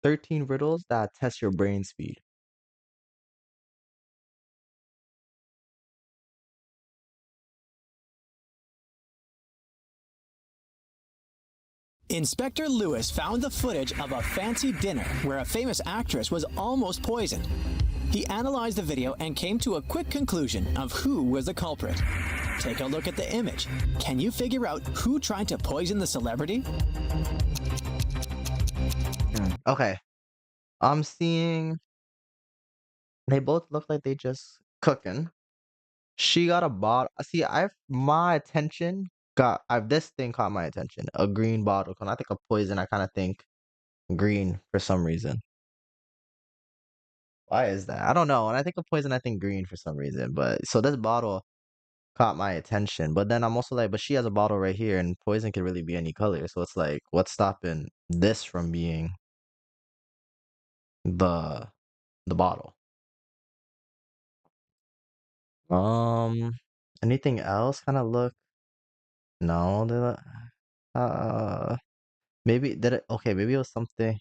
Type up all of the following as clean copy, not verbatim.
13 riddles that test your brain speed. Inspector Lewis found the footage of a fancy dinner where a famous actress was almost poisoned. He analyzed the video and came to a quick conclusion of who was the culprit. Take a look at the image. Can you figure out who tried to poison the celebrity? Okay. I'm seeing they both look like they just cooking. She got a bottle. See, my attention this thing caught my attention. A green bottle. When I think of poison, I kind of think green for some reason. Why is that? I don't know. When I think of poison, I think green for some reason. But so this bottle caught my attention. But then I'm also like, but she has a bottle right here, and poison can really be any color. So it's like, what's stopping this from being the the bottle? Um, anything else? Kind of look. No, maybe did it? Okay, maybe it was something.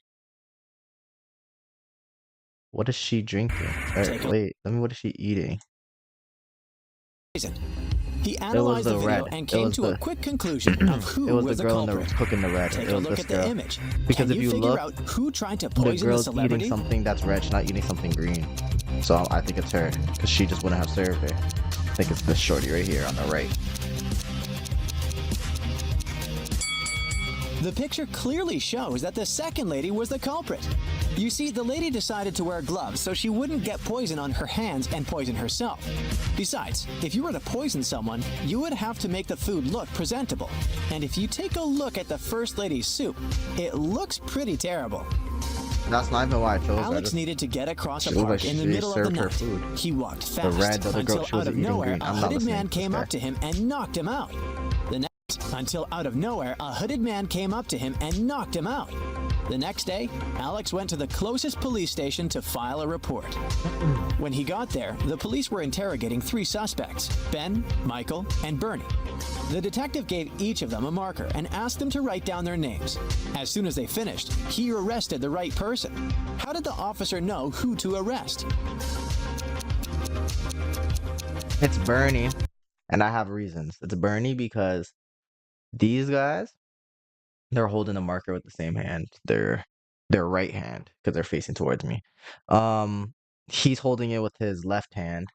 What is she drinking? Wait, what is she eating? He It was analyzed the the video red. and It came was to the a quick conclusion of it who was the was the girl in the culprit. cooking the red. Take It a was look this at the girl. image. Because Can if you you figure look, out who tried to the poison the girl's eating celebrity? something that's red. She's not eating something green. So I think it's her, because she just wouldn't have served her. I think it's this shorty right here on the right. The picture clearly shows that the second lady was the culprit. You see, the lady decided to wear gloves so she wouldn't get poison on her hands and poison herself. Besides, if you were to poison someone, you would have to make the food look presentable. And if you take a look at the First Lady's soup, it looks pretty terrible. That's not even why I chose Alex needed to get across a She looked park like in the she middle of the served her night. food. He walked The fast red, the other girl, until she was out of eating nowhere green. a I'm not hooded listening man to this came guy. up to him and knocked him out. Until out of nowhere, a hooded man came up to him and knocked him out. The next day, Alex went to the closest police station to file a report. When he got there, the police were interrogating 3 suspects, Ben, Michael, and Bernie. The detective gave each of them a marker and asked them to write down their names. As soon as they finished, he arrested the right person. How did the officer know who to arrest? It's Bernie, and I have reasons. It's Bernie because these guys, they're holding the marker with the same hand. Their right hand, because they're facing towards me. He's holding it with his left hand.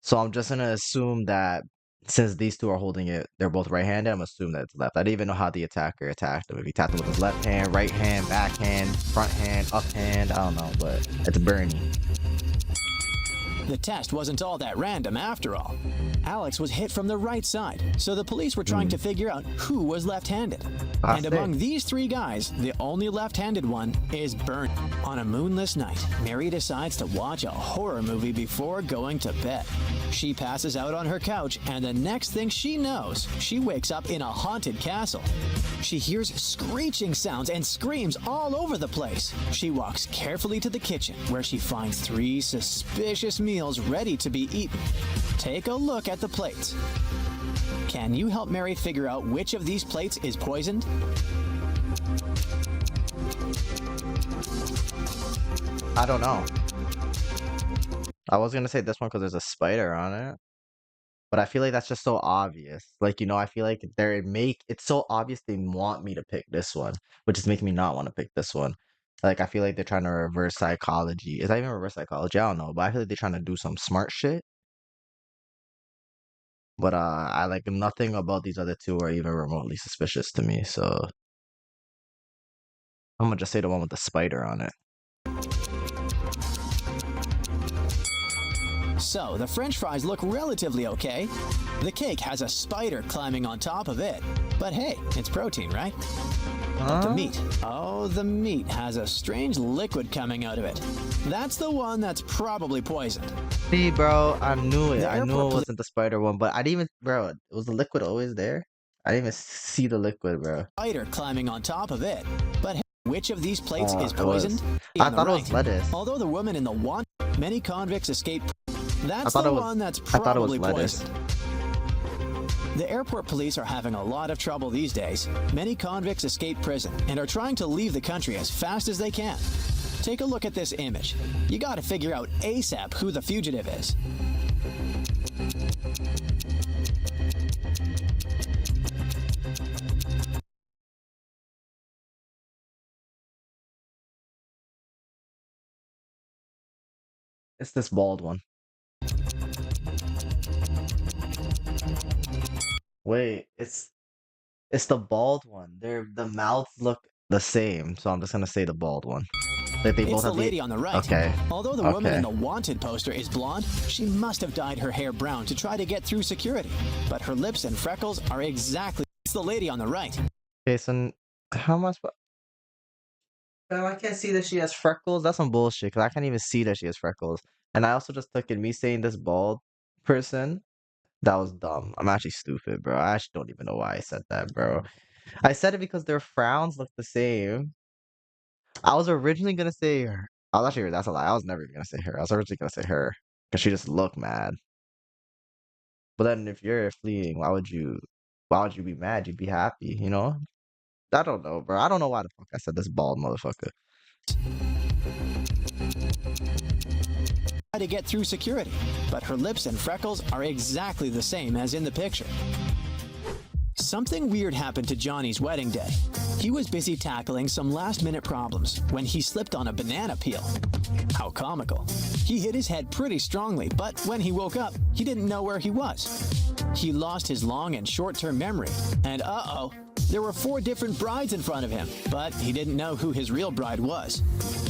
So I'm just gonna assume that since these two are holding it, they're both right-handed. I'm assuming that it's left. I didn't even know how the attacker attacked him. If he tapped him with his left hand, right hand, back hand, front hand, up hand, I don't know, but it's Bernie. The test wasn't all that random after all. Alex was hit from the right side, so the police were trying to figure out who was left-handed. And among these 3 guys, the only left-handed one is Bernie. On a moonless night, Mary decides to watch a horror movie before going to bed. She passes out on her couch, and the next thing she knows, she wakes up in a haunted castle. She hears screeching sounds and screams all over the place. She walks carefully to the kitchen, where she finds 3 suspicious meals ready to be eaten. Take a look at the plates. Can you help Mary figure out which of these plates is poisoned? I don't know. I was gonna say this one because there's a spider on it, but I feel like that's just so obvious. Like, I feel like it's so obvious they want me to pick this one, which is making me not want to pick this one. Like, I feel like they're trying to reverse psychology. Is that even reverse psychology? I don't know, but I feel like they're trying to do some smart shit. But I like nothing about these other 2 are even remotely suspicious to me. So I'm gonna just say the one with the spider on it. So, the French fries look relatively okay. The cake has a spider climbing on top of it. But hey, it's protein, right? But the meat has a strange liquid coming out of it. That's the one that's probably poisoned. See, bro, I knew it. I knew it wasn't the spider one, but I didn't even, bro, was the liquid always there? I didn't even see the liquid, bro. Spider climbing on top of it. But hey, which of these plates is poisoned? I thought it was lettuce. Although the woman in the want, many convicts escaped. That's the one that's I thought it was probably lettuce. poisoned. The airport police are having a lot of trouble these days. Many convicts escape prison and are trying to leave the country as fast as they can. Take a look at this image. You gotta figure out ASAP who the fugitive is. It's this bald one. Wait, it's the bald one. The mouths look the same, so I'm just gonna say the bald one. Like they both It's the have lady on the right. Okay. Although the woman in the wanted poster is blonde, she must have dyed her hair brown to try to get through security. But her lips and freckles are exactly. It's the lady on the right. Okay, so how am I supposed? No, I can't see that she has freckles. That's some bullshit, because I can't even see that she has freckles. And I also just took in me saying this bald person. That was dumb. I'm actually stupid, bro. I actually don't even know why I said that, bro. I said it because their frowns look the same. I was originally gonna say her. I was actually, that's a lie. I was never gonna say her. I was originally gonna say her because she just looked mad. But then if you're fleeing, why would you be mad? You'd be happy, you know? I don't know, bro. I don't know why the fuck I said this bald motherfucker. To get through security, but her lips and freckles are exactly the same as in the picture. Something weird happened to Johnny's wedding day. He was busy tackling some last-minute problems when he slipped on a banana peel. How comical. He hit his head pretty strongly, but when he woke up, he didn't know where he was. He lost his long and short-term memory, and uh-oh, there were 4 different brides in front of him, but he didn't know who his real bride was.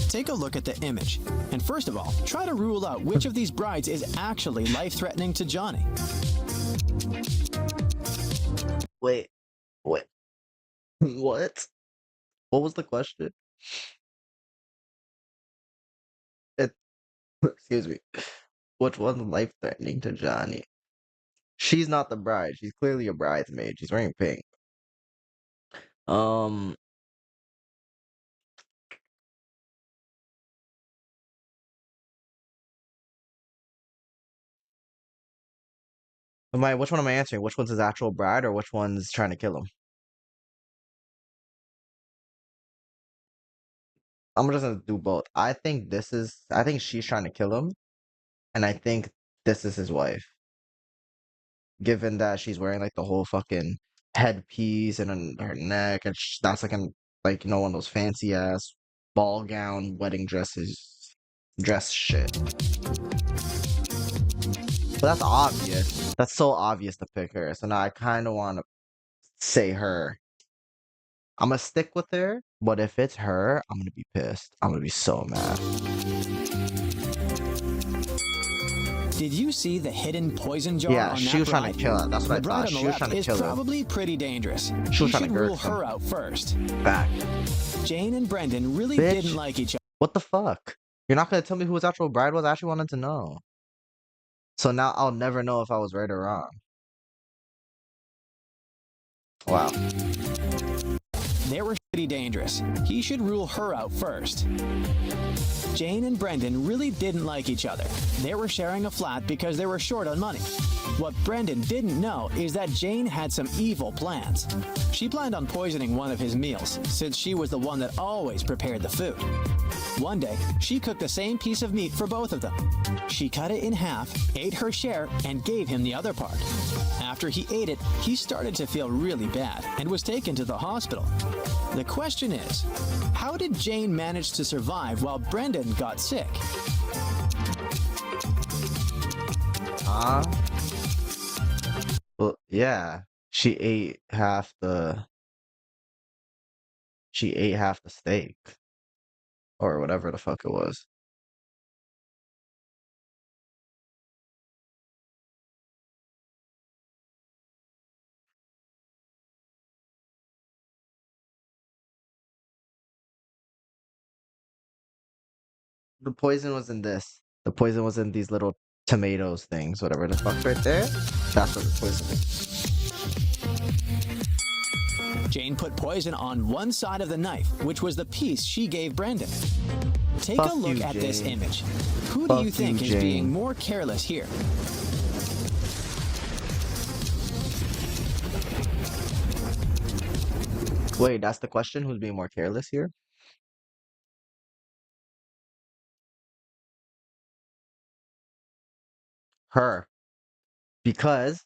Take a look at the image, and first of all, try to rule out which of these brides is actually life-threatening to Johnny. Wait. What? What? What was the question? It, excuse me. Which one's life-threatening to Johnny? She's not the bride. She's clearly a bridesmaid. She's wearing pink. Um, which one am I answering? Which one's his actual bride or which one's trying to kill him? I'm just gonna do both. I think she's trying to kill him, and I think this is his wife. Given that she's wearing like the whole fucking headpiece and on her neck, and that's like one of those fancy ass ball gown wedding dress shit. But that's obvious. That's so obvious to pick her. So now I kind of want to say her. I'm gonna stick with her, but if it's her, I'm gonna be pissed. I'm gonna be so mad. Did you see the hidden poison jar Yeah, on she that was trying bride? to kill her. That's what I The thought. bride on She the was trying left to is kill her. probably pretty dangerous. She was You trying to should rule girth him. her out first. Back. Jane and Brendan really Bitch. didn't like each other. What the fuck? You're not gonna tell me who his actual bride was? I actually wanted to know. So now I'll never know if I was right or wrong. Wow. They were pretty dangerous. He should rule her out first. Jane and Brendan really didn't like each other. They were sharing a flat because they were short on money. What Brendan didn't know is that Jane had some evil plans. She planned on poisoning one of his meals, since she was the one that always prepared the food. One day, she cooked the same piece of meat for both of them. She cut it in half, ate her share, and gave him the other part. After he ate it, he started to feel really bad and was taken to the hospital. The question is, how did Jane manage to survive while Brendan got sick? Well, yeah. She ate half the steak. Or whatever the fuck it was. The poison was in this. The poison was in these little tomatoes things, whatever the fuck's right there. That's what the poison is. Jane put poison on one side of the knife, which was the piece she gave Brendan. Take a look at this image. Who do you think is being more careless here? Wait, that's the question? Who's being more careless here? Her. Because,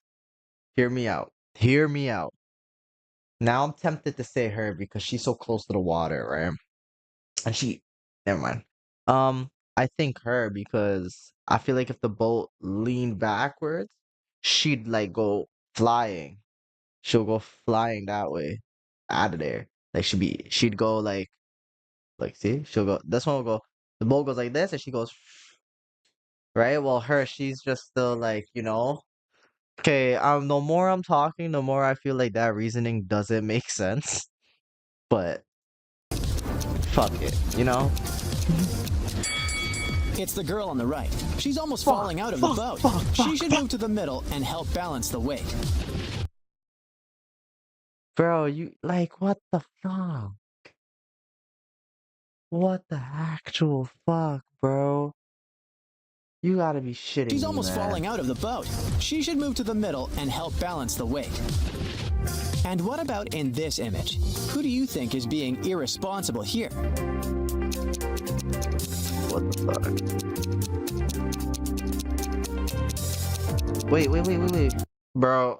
hear me out. Hear me out. Now I'm tempted to say her because she's so close to the water, right? And never mind. I think her because I feel like if the boat leaned backwards, she'd like go flying. She'll go flying that way, out of there. Like she'd go like see, she'll go. This one will go. The boat goes like this, and she goes right. Well, she's just still like Okay, the more I'm talking, the more I feel like that reasoning doesn't make sense. But fuck it. It's the girl on the right. She's almost Fuck, falling out of the fuck, boat. fuck, She fuck, should fuck. move to the middle and help balance the weight. Bro, you like what the fuck? What the actual fuck, bro? You gotta be shitting She's me, almost man. falling out of the boat. She should move to the middle and help balance the weight. And what about in this image? Who do you think is being irresponsible here? What the fuck? Wait. Bro,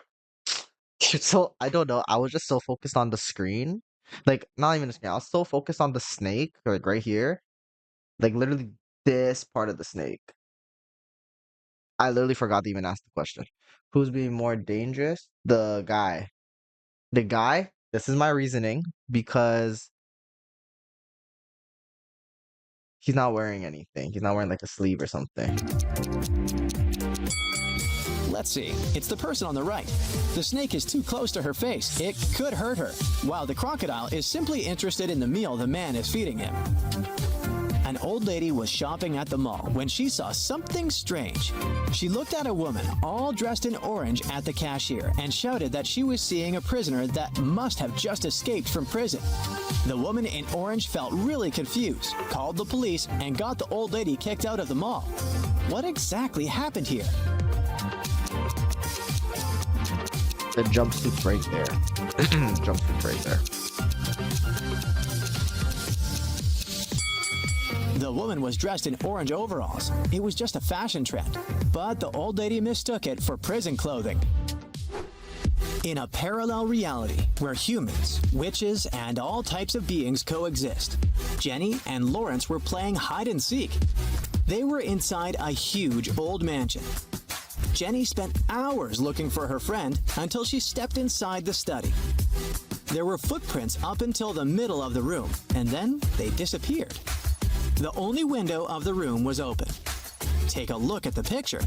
I don't know. I was just so focused on the screen. Like, not even the screen. I was so focused on the snake, like right here. Like, literally this part of the snake. I literally forgot to even ask the question. Who's being more dangerous? The guy. The guy, this is my reasoning, because he's not wearing anything. He's not wearing like a sleeve or something. Let's see. It's the person on the right. The snake is too close to her face. It could hurt her, while the crocodile is simply interested in the meal the man is feeding him. An old lady was shopping at the mall when she saw something strange. She looked at a woman all dressed in orange at the cashier and shouted that she was seeing a prisoner that must have just escaped from prison. The woman in orange felt really confused, called the police, and got the old lady kicked out of the mall. What exactly happened here? The jumpsuit's right there. Jumpsuit's right there. The woman was dressed in orange overalls. It was just a fashion trend, but the old lady mistook it for prison clothing. In a parallel reality where humans, witches, and all types of beings coexist, Jenny and Lawrence were playing hide and seek. They were inside a huge old mansion. Jenny spent hours looking for her friend until she stepped inside the study. There were footprints up until the middle of the room, and then they disappeared. The only window of the room was open. Take a look at the picture.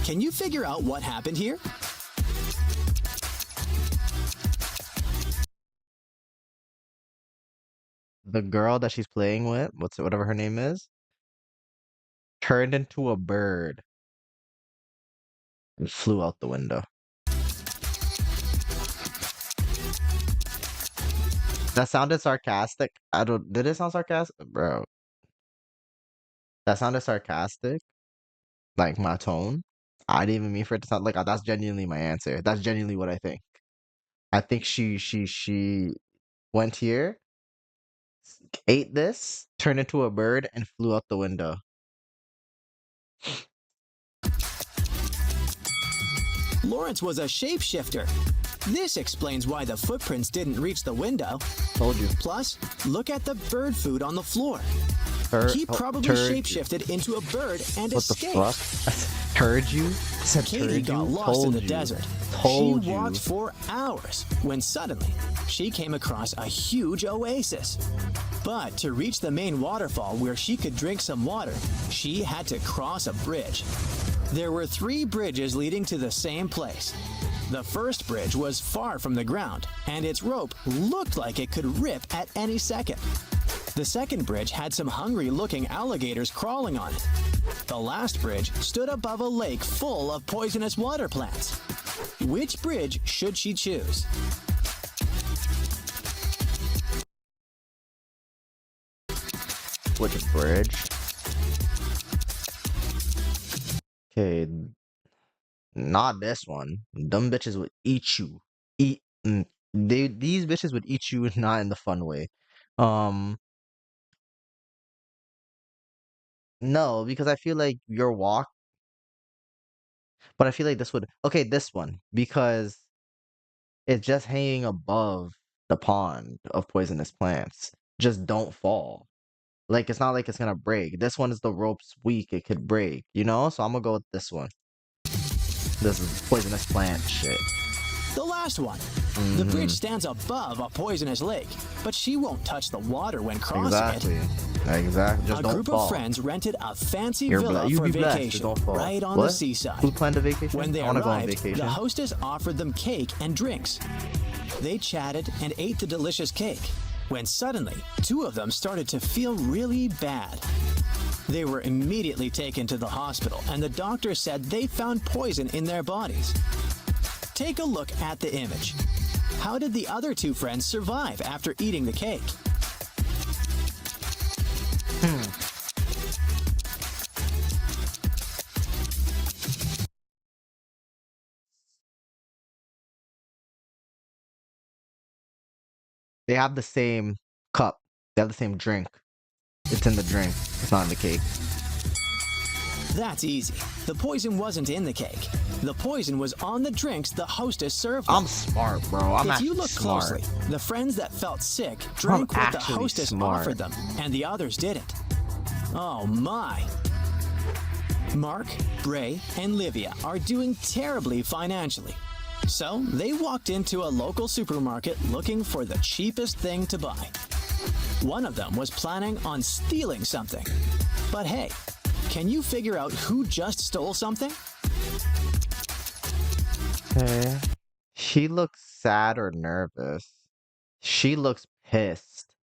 Can you figure out what happened here? The girl that she's playing with, whatever her name is, turned into a bird and flew out the window. That sounded sarcastic. Did it sound sarcastic? Bro, that sounded sarcastic. Like my tone. I didn't even mean for it to sound like that's genuinely my answer. That's genuinely what I think. I think she went here, ate this, turned into a bird, and flew out the window. Lawrence was a shapeshifter. This explains why the footprints didn't reach the window. Told you. Plus, look at the bird food on the floor. He probably shapeshifted into a bird and escaped. What the fuck? Heard you? Said Katie got lost in the desert. She walked for hours when suddenly she came across a huge oasis. But to reach the main waterfall where she could drink some water, she had to cross a bridge. There were 3 bridges leading to the same place. The first bridge was far from the ground, and its rope looked like it could rip at any second. The second bridge had some hungry-looking alligators crawling on it. The last bridge stood above a lake full of poisonous water plants. Which bridge should she choose? Which bridge? Okay, not this one. Dumb bitches would eat you. these bitches would eat you not in the fun way. Um, no, because I feel like your walk, but I feel like this would okay, this one because it's just hanging above the pond of poisonous plants. Just don't fall. Like it's not like it's gonna break. This one is the rope's weak, it could break, you know? So I'm gonna go with this one. This is poisonous plant shit. The last one. The bridge stands above a poisonous lake, but she won't touch the water when crossing it. Exactly. Just A don't group fall. of friends rented a fancy You villa be for blessed, vacation don't fall. right on What? the seaside. Who planned a vacation? When they I wanna go on arrived, vacation. the hostess offered them cake and drinks. They chatted and ate the delicious cake, when suddenly, two of them started to feel really bad. They were immediately taken to the hospital, and the doctor said they found poison in their bodies. Take a look at the image. How did the other two friends survive after eating the cake? They have the same cup. They have the same drink. It's in the drink. It's not in the cake. That's easy. The poison wasn't in the cake. The poison was on the drinks the hostess served. I'm smart, bro. If you look smart. closely, the friends that felt sick drank what the hostess offered them, and the others didn't. Oh my. Mark, Bray, and Livia are doing terribly financially. So they walked into a local supermarket looking for the cheapest thing to buy. One of them was planning on stealing something. But hey, can you figure out who just stole something? Okay. She looks sad or nervous. She looks pissed.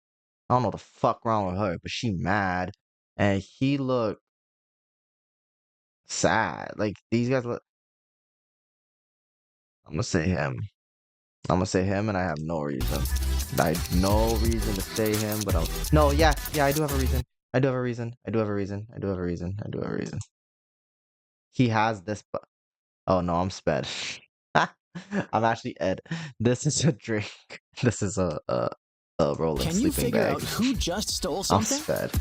I don't know what the fuck wrong with her, but she mad. And he looked sad. Like these guys look. I'm gonna say him. I'm gonna say him, and I have no reason. I have no reason to say him, but no, yeah, I do have a reason. I do have a reason. I do have a reason. I do have a reason. I do have a reason. He has this, but oh no, I'm sped. I'm actually Ed. This is a drink. This is a rolling Can you sleeping figure bag. out who just stole I'm something? sped.